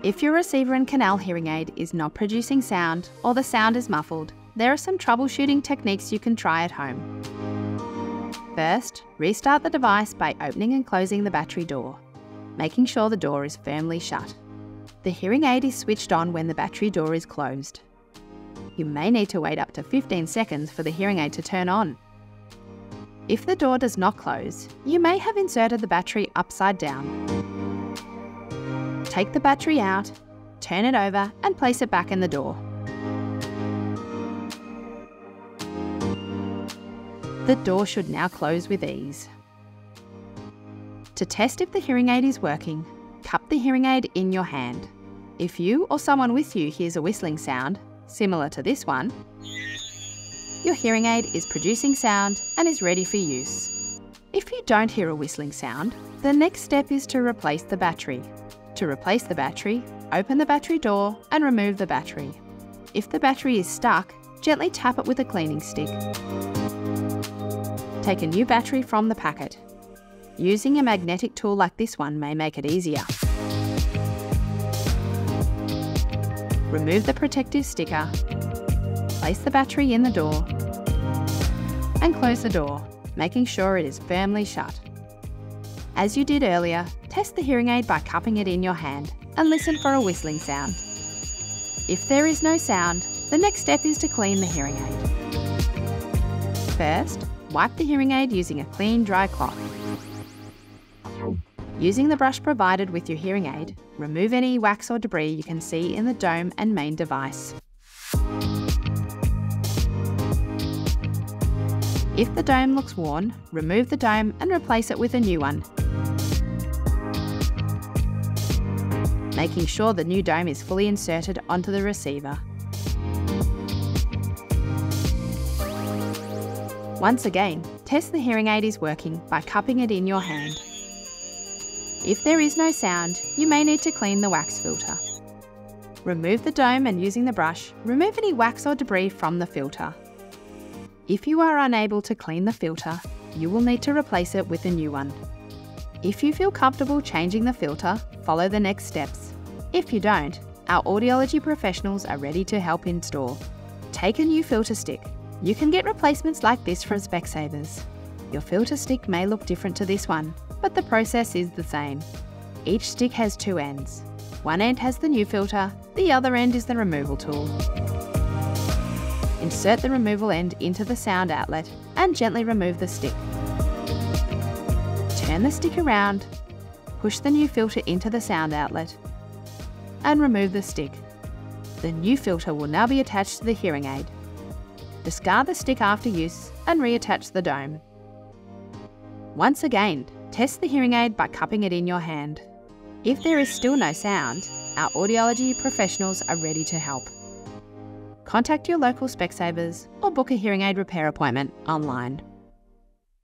If your receiver-in-canal hearing aid is not producing sound or the sound is muffled, there are some troubleshooting techniques you can try at home. First, restart the device by opening and closing the battery door, making sure the door is firmly shut. The hearing aid is switched on when the battery door is closed. You may need to wait up to 15 seconds for the hearing aid to turn on. If the door does not close, you may have inserted the battery upside down. Take the battery out, turn it over and place it back in the door. The door should now close with ease. To test if the hearing aid is working, cup the hearing aid in your hand. If you or someone with you hears a whistling sound, similar to this one, your hearing aid is producing sound and is ready for use. If you don't hear a whistling sound, the next step is to replace the battery. To replace the battery, open the battery door and remove the battery. If the battery is stuck, gently tap it with a cleaning stick. Take a new battery from the packet. Using a magnetic tool like this one may make it easier. Remove the protective sticker, place the battery in the door, and close the door, making sure it is firmly shut. As you did earlier, test the hearing aid by cupping it in your hand and listen for a whistling sound. If there is no sound, the next step is to clean the hearing aid. First, wipe the hearing aid using a clean, dry cloth. Using the brush provided with your hearing aid, remove any wax or debris you can see in the dome and main device. If the dome looks worn, remove the dome and replace it with a new one, making sure the new dome is fully inserted onto the receiver. Once again, test the hearing aid is working by cupping it in your hand. If there is no sound, you may need to clean the wax filter. Remove the dome and using the brush, remove any wax or debris from the filter. If you are unable to clean the filter, you will need to replace it with a new one. If you feel comfortable changing the filter, follow the next steps. If you don't, our audiology professionals are ready to help install. Take a new filter stick. You can get replacements like this from Specsavers. Your filter stick may look different to this one, but the process is the same. Each stick has two ends. One end has the new filter, the other end is the removal tool. Insert the removal end into the sound outlet and gently remove the stick. Turn the stick around, push the new filter into the sound outlet, and remove the stick. The new filter will now be attached to the hearing aid. Discard the stick after use and reattach the dome. Once again, test the hearing aid by cupping it in your hand. If there is still no sound, our audiology professionals are ready to help. Contact your local Specsavers or book a hearing aid repair appointment online.